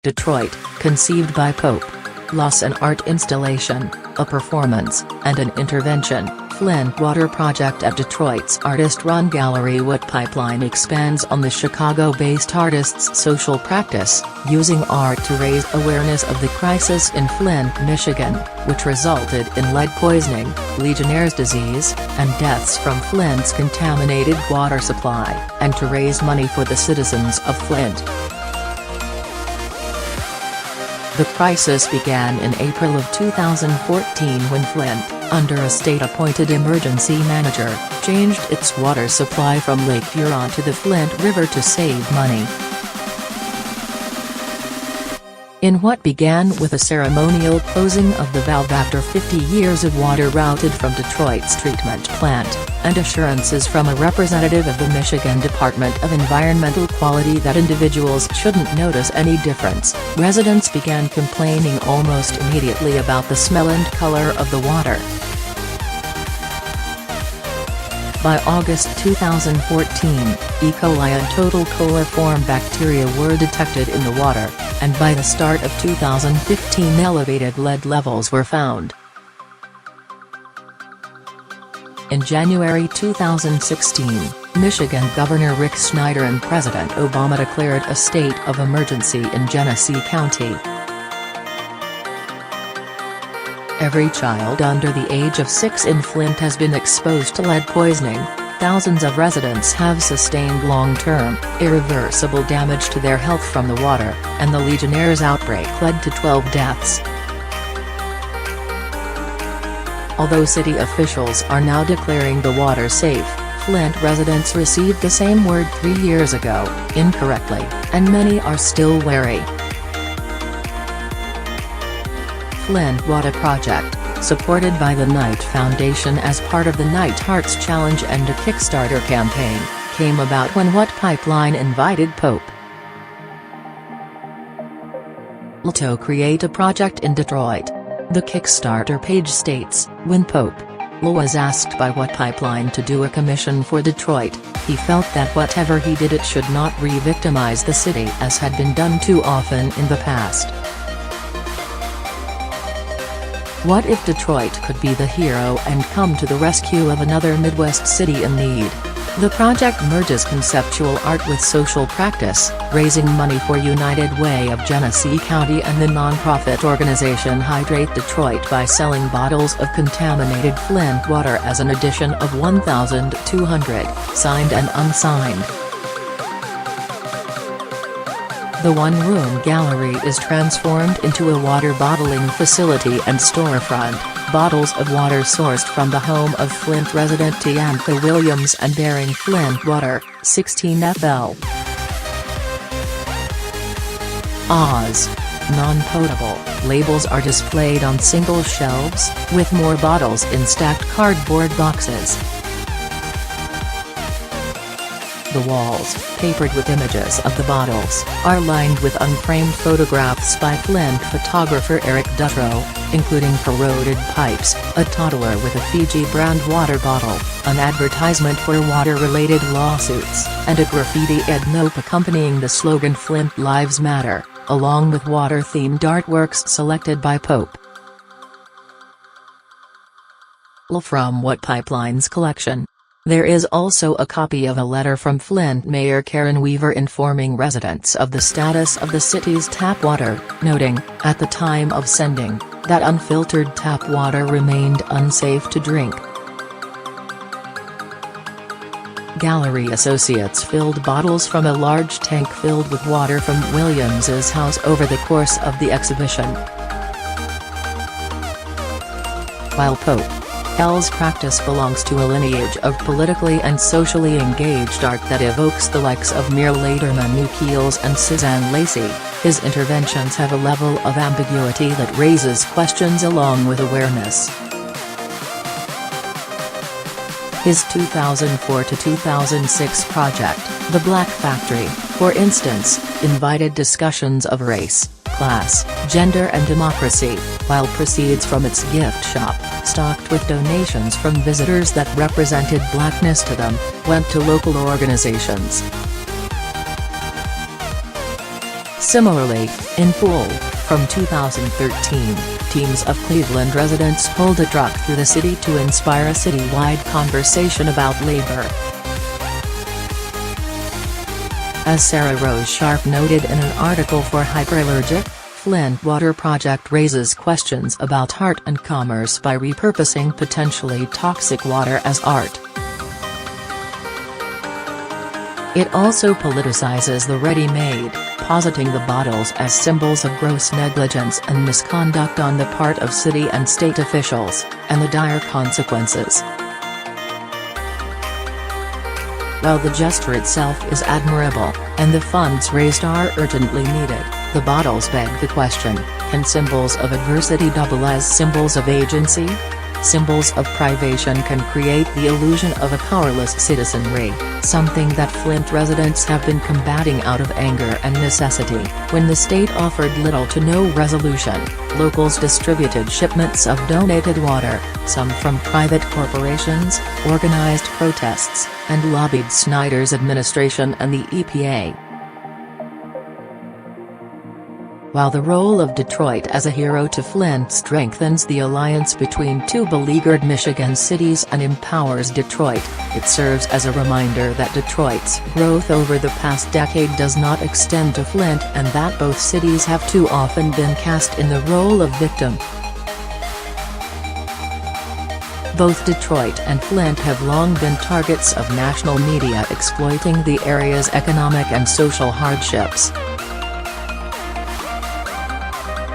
Detroit, conceived by Pope.L, an art installation, a performance, and an intervention. Flint Water Project at Detroit's artist-run gallery. What Pipeline expands on the Chicago-based artist's social practice, using art to raise awareness of the crisis in Flint, Michigan, which resulted in lead poisoning, Legionnaire's disease, and deaths from Flint's contaminated water supply, and to raise money for the citizens of Flint. The crisis began in April of 2014 when Flint, under a state-appointed emergency manager, changed its water supply from Lake Huron to the Flint River to save money. In what began with a ceremonial closing of the valve after 50 years of water routed from Detroit's treatment plant, and assurances from a representative of the Michigan Department of Environmental Quality that individuals shouldn't notice any difference, residents began complaining almost immediately about the smell and color of the water. By August 2014, E. coli and total coliform bacteria were detected in the water, and by the start of 2015 elevated lead levels were found. In January 2016, Michigan Governor Rick Snyder and President Obama declared a state of emergency in Genesee County. Every child under the age of 6 in Flint has been exposed to lead poisoning. Thousands of residents have sustained long-term, irreversible damage to their health from the water, and the Legionnaire's outbreak led to 12 deaths. Although city officials are now declaring the water safe, Flint residents received the same word 3 years ago, incorrectly, and many are still wary. Flint Water Project, supported by the Knight Foundation as part of the Knight Hearts Challenge and a Kickstarter campaign, came about when What Pipeline invited Pope.L to create a project in Detroit. The Kickstarter page states, when Pope.L was asked by What Pipeline to do a commission for Detroit, he felt that whatever he did it should not re-victimize the city as had been done too often in the past. What if Detroit could be the hero and come to the rescue of another Midwest city in need? The project merges conceptual art with social practice, raising money for United Way of Genesee County and the nonprofit organization Hydrate Detroit by selling bottles of contaminated Flint water as an addition of 1,200, signed and unsigned. The one-room gallery is transformed into a water bottling facility and storefront, bottles of water sourced from the home of Flint resident Tiantha Williams and bearing Flint water, 16 FL. Oz. Non-potable labels are displayed on single shelves, with more bottles in stacked cardboard boxes. The walls, papered with images of the bottles, are lined with unframed photographs by Flint photographer Eric Dutrow, including corroded pipes, a toddler with a Fiji brand water bottle, an advertisement for water-related lawsuits, and a graffiti-ed note accompanying the slogan Flint Lives Matter, along with water-themed artworks selected by Pope.L from What Pipeline's collection. There is also a copy of a letter from Flint Mayor Karen Weaver informing residents of the status of the city's tap water, noting, at the time of sending, that unfiltered tap water remained unsafe to drink. Gallery associates filled bottles from a large tank filled with water from Williams's house over the course of the exhibition. While Pope.L's practice belongs to a lineage of politically and socially engaged art that evokes the likes of Mir Laderman Nukiels and Suzanne Lacey, his interventions have a level of ambiguity that raises questions along with awareness. His 2004 to 2006 project, The Black Factory, for instance, invited discussions of race, class, gender and democracy, while proceeds from its gift shop, stocked with donations from visitors that represented blackness to them, went to local organizations. Similarly, in Poole, from 2013, teams of Cleveland residents pulled a truck through the city to inspire a citywide conversation about labor. As Sarah Rose Sharp noted in an article for Hyperallergic, Flint Water Project raises questions about art and commerce by repurposing potentially toxic water as art. It also politicizes the ready-made, positing the bottles as symbols of gross negligence and misconduct on the part of city and state officials, and the dire consequences. While the gesture itself is admirable, and the funds raised are urgently needed, the bottles beg the question: can symbols of adversity double as symbols of agency? Symbols of privation can create the illusion of a powerless citizenry, something that Flint residents have been combating out of anger and necessity. When the state offered little to no resolution, locals distributed shipments of donated water, some from private corporations, organized protests, and lobbied Snyder's administration and the EPA. While the role of Detroit as a hero to Flint strengthens the alliance between two beleaguered Michigan cities and empowers Detroit, it serves as a reminder that Detroit's growth over the past decade does not extend to Flint and that both cities have too often been cast in the role of victim. Both Detroit and Flint have long been targets of national media exploiting the area's economic and social hardships.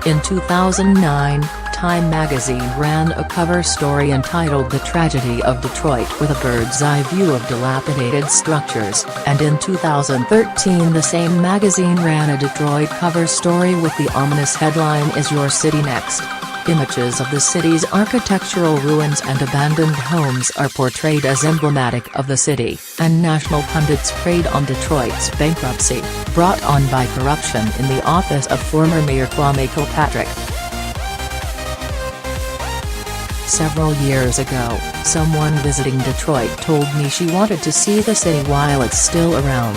In 2009, Time magazine ran a cover story entitled "The Tragedy of Detroit" with a bird's-eye view of dilapidated structures, and in 2013 the same magazine ran a Detroit cover story with the ominous headline "Is Your City Next?" Images of the city's architectural ruins and abandoned homes are portrayed as emblematic of the city, and national pundits preyed on Detroit's bankruptcy, brought on by corruption in the office of former Mayor Kwame Kilpatrick. Several years ago, someone visiting Detroit told me she wanted to see the city while it's still around.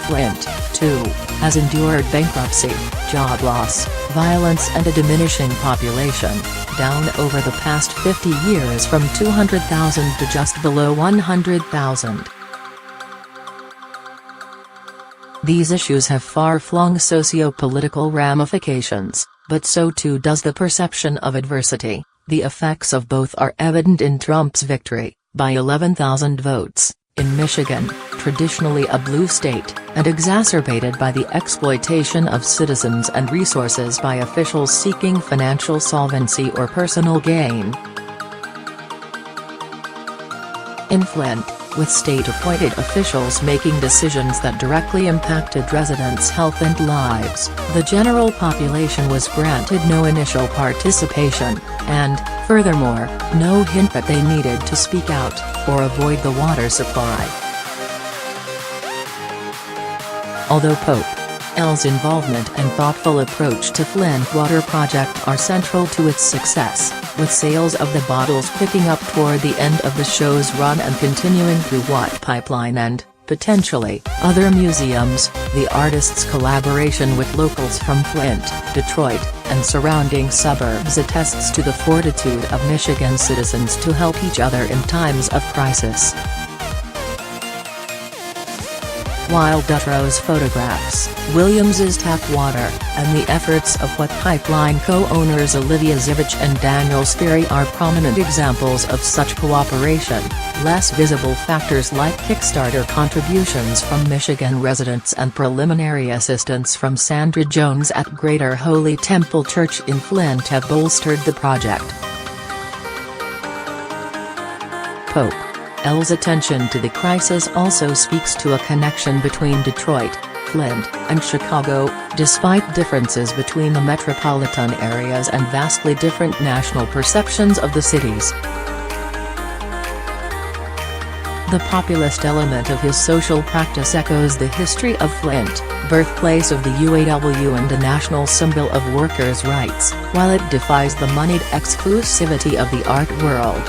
Flint, too, has endured bankruptcy, job loss, violence and a diminishing population, down over the past 50 years from 200,000 to just below 100,000. These issues have far-flung socio-political ramifications, but so too does the perception of adversity. The effects of both are evident in Trump's victory, by 11,000 votes, in Michigan, traditionally a blue state, and exacerbated by the exploitation of citizens and resources by officials seeking financial solvency or personal gain. In Flint, with state-appointed officials making decisions that directly impacted residents' health and lives, the general population was granted no initial participation, and, furthermore, no hint that they needed to speak out, or avoid the water supply. Although Pope.L's involvement and thoughtful approach to Flint Water Project are central to its success, with sales of the bottles picking up toward the end of the show's run and continuing through Watt Pipeline and, potentially, other museums, the artist's collaboration with locals from Flint, Detroit, and surrounding suburbs attests to the fortitude of Michigan citizens to help each other in times of crisis. While Dutrow's photographs, Williams's tap water, and the efforts of Watt Pipeline co-owners Olivia Zivich and Daniel Sperry are prominent examples of such cooperation, less visible factors like Kickstarter contributions from Michigan residents and preliminary assistance from Sandra Jones at Greater Holy Temple Church in Flint have bolstered the project. Pope.L's attention to the crisis also speaks to a connection between Detroit, Flint, and Chicago, despite differences between the metropolitan areas and vastly different national perceptions of the cities. The populist element of his social practice echoes the history of Flint, birthplace of the UAW and a national symbol of workers' rights, while it defies the moneyed exclusivity of the art world.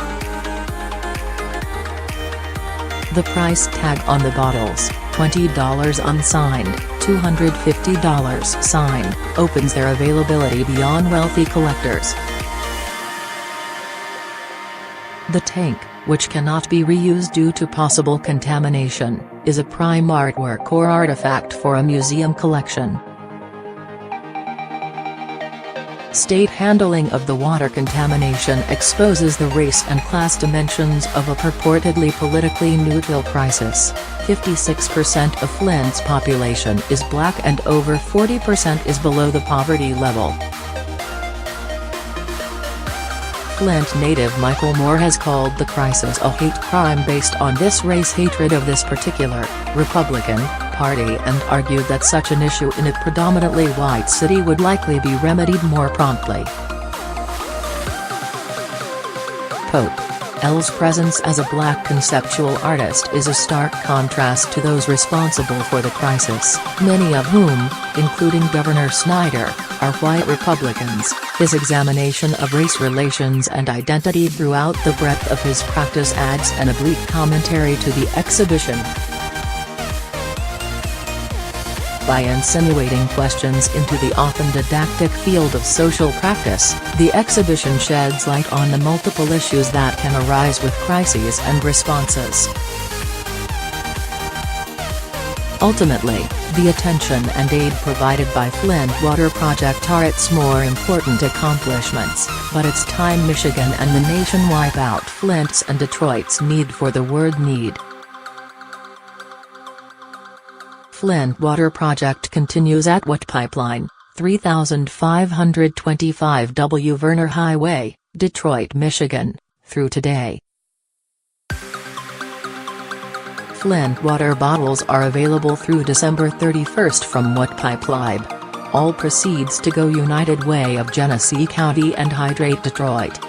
The price tag on the bottles, $20 unsigned, $250 signed, opens their availability beyond wealthy collectors. The tank, which cannot be reused due to possible contamination, is a prime artwork or artifact for a museum collection. State handling of the water contamination exposes the race and class dimensions of a purportedly politically neutral crisis. 56% of Flint's population is black and over 40% is below the poverty level. Flint native Michael Moore has called the crisis a hate crime based on this race hatred of this particular Republican Party and argued that such an issue in a predominantly white city would likely be remedied more promptly. Pope.L's presence as a black conceptual artist is a stark contrast to those responsible for the crisis, many of whom, including Governor Snyder, are white Republicans. His examination of race relations and identity throughout the breadth of his practice adds an oblique commentary to the exhibition. By insinuating questions into the often didactic field of social practice, the exhibition sheds light on the multiple issues that can arise with crises and responses. Ultimately, the attention and aid provided by Flint Water Project are its more important accomplishments, but it's time Michigan and the nation wipe out Flint's and Detroit's need for the word need. Flint Water Project continues at What Pipeline, 3525 W. Verner Highway, Detroit, Michigan, through today. Flint water bottles are available through December 31st from What Pipeline. All proceeds to go United Way of Genesee County and Hydrate Detroit.